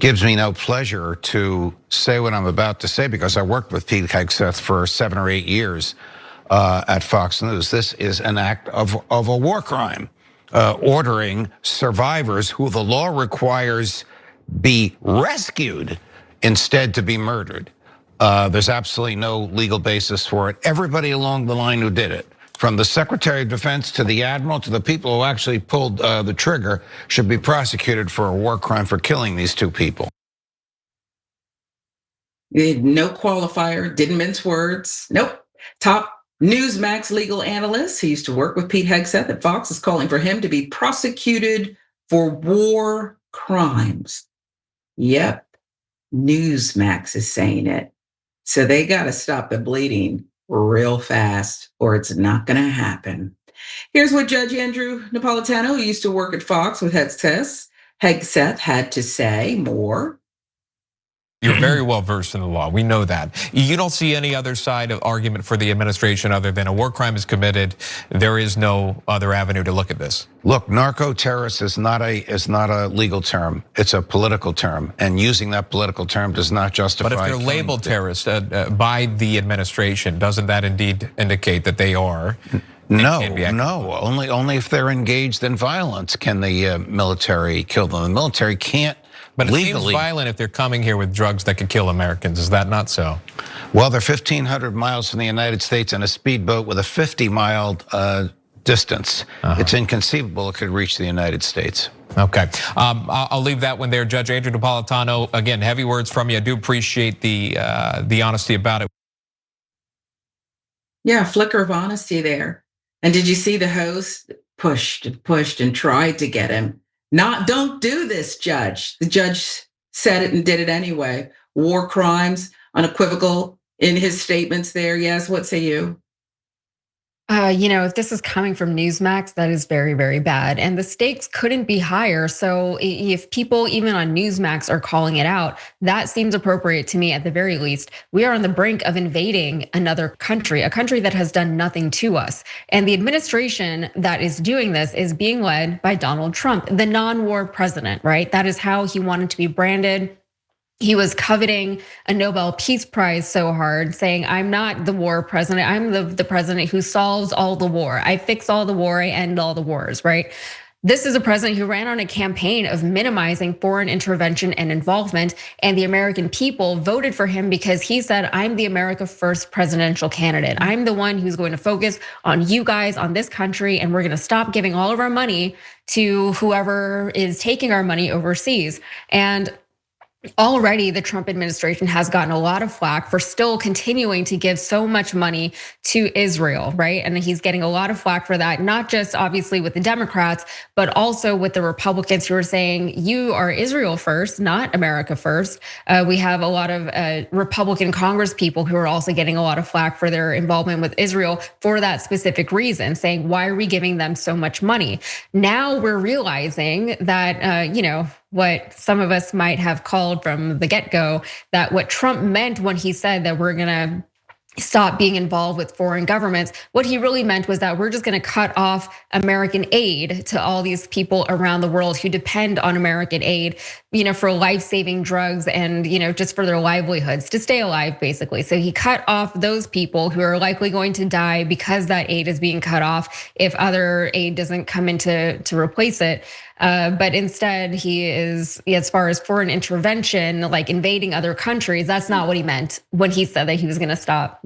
gives me no pleasure to say what I'm about to say because I worked with Pete Hegseth for 7 or 8 years at Fox News. This is an act of a war crime, ordering survivors who the law requires be rescued instead to be murdered. There's absolutely no legal basis for it. Everybody along the line who did it, from the Secretary of Defense to the Admiral to the people who actually pulled the trigger, should be prosecuted for a war crime for killing these 2 people. No qualifier, didn't mince words. Nope. Top Newsmax legal analyst who used to work with Pete Hegseth at Fox is calling for him to be prosecuted for war crimes. Yep, Newsmax is saying it. So they got to stop the bleeding real fast or it's not going to happen. Here's what Judge Andrew Napolitano, who used to work at Fox with Hegseth, had to say. More. You're very well versed in the law. We know that. You don't see any other side of argument for the administration other than a war crime is committed. There is no other avenue to look at this. Look, narco-terrorist is not a legal term. It's a political term, and using that political term does not justify. But if they're labeled terrorists by the administration, doesn't that indeed indicate that they are? No. Only if they're engaged in violence can the military kill them. The military can't. But it legally seems violent if they're coming here with drugs that could kill Americans. Is that not so? Well, they're 1,500 miles from the United States in a speedboat with a 50-mile distance. It's inconceivable it could reach the United States. Okay, I'll leave that one there. Judge Andrew Napolitano, again, heavy words from you. I do appreciate the honesty about it. Yeah, flicker of honesty there. And did you see the host pushed and tried to get him? Don't do this, Judge. The judge said it and did it anyway. War crimes, unequivocal in his statements there. Yes, what say you? If this is coming from Newsmax, that is very, very bad. And the stakes couldn't be higher. So if people even on Newsmax are calling it out, that seems appropriate to me at the very least. We are on the brink of invading another country, a country that has done nothing to us. And the administration that is doing this is being led by Donald Trump, the non-war president, right? That is how he wanted to be branded. He was coveting a Nobel Peace Prize so hard, saying, I'm not the war president, I'm the president who solves all the war. I fix all the war, I end all the wars, right? This is a president who ran on a campaign of minimizing foreign intervention and involvement, and the American people voted for him because he said, I'm the America First presidential candidate. I'm the one who's going to focus on you guys, on this country, and we're gonna stop giving all of our money to whoever is taking our money overseas. And already the Trump administration has gotten a lot of flack for still continuing to give so much money to Israel, right? And he's getting a lot of flack for that, not just obviously with the Democrats, but also with the Republicans who are saying, you are Israel first, not America first. We have a lot of Republican Congress people who are also getting a lot of flack for their involvement with Israel for that specific reason, saying, why are we giving them so much money? Now we're realizing that, what some of us might have called from the get-go, that what Trump meant when he said that we're gonna stop being involved with foreign governments, what he really meant was that we're just gonna cut off American aid to all these people around the world who depend on American aid, for life-saving drugs and just for their livelihoods, to stay alive, basically. So he cut off those people who are likely going to die because that aid is being cut off if other aid doesn't come in to replace it. But instead, he is, as far as foreign intervention, like invading other countries, that's not what he meant when he said that he was gonna stop,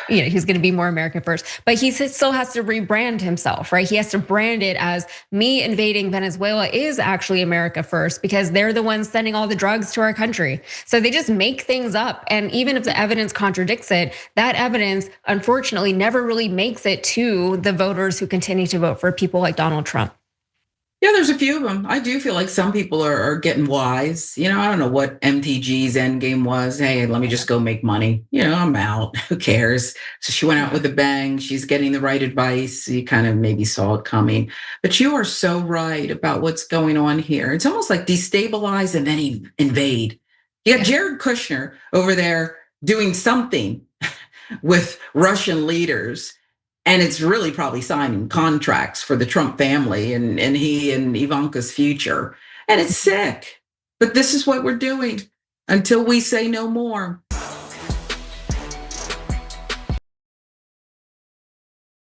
he's gonna be more American first. But he still has to rebrand himself, right? He has to brand it as, me invading Venezuela is actually America first, because they're the ones sending all the drugs to our country. So they just make things up. And even if the evidence contradicts it, that evidence, unfortunately, never really makes it to the voters who continue to vote for people like Donald Trump. Yeah, there's a few of them. I do feel like some people are getting wise. I don't know what MTG's end game was. Hey, let me just go make money. I'm out. Who cares? So she went out with a bang. She's getting the right advice. You kind of maybe saw it coming. But you are so right about what's going on here. It's almost like destabilize and then invade. You got Jared Kushner over there doing something with Russian leaders. And it's really probably signing contracts for the Trump family and he and Ivanka's future. And it's sick. But this is what we're doing until we say no more.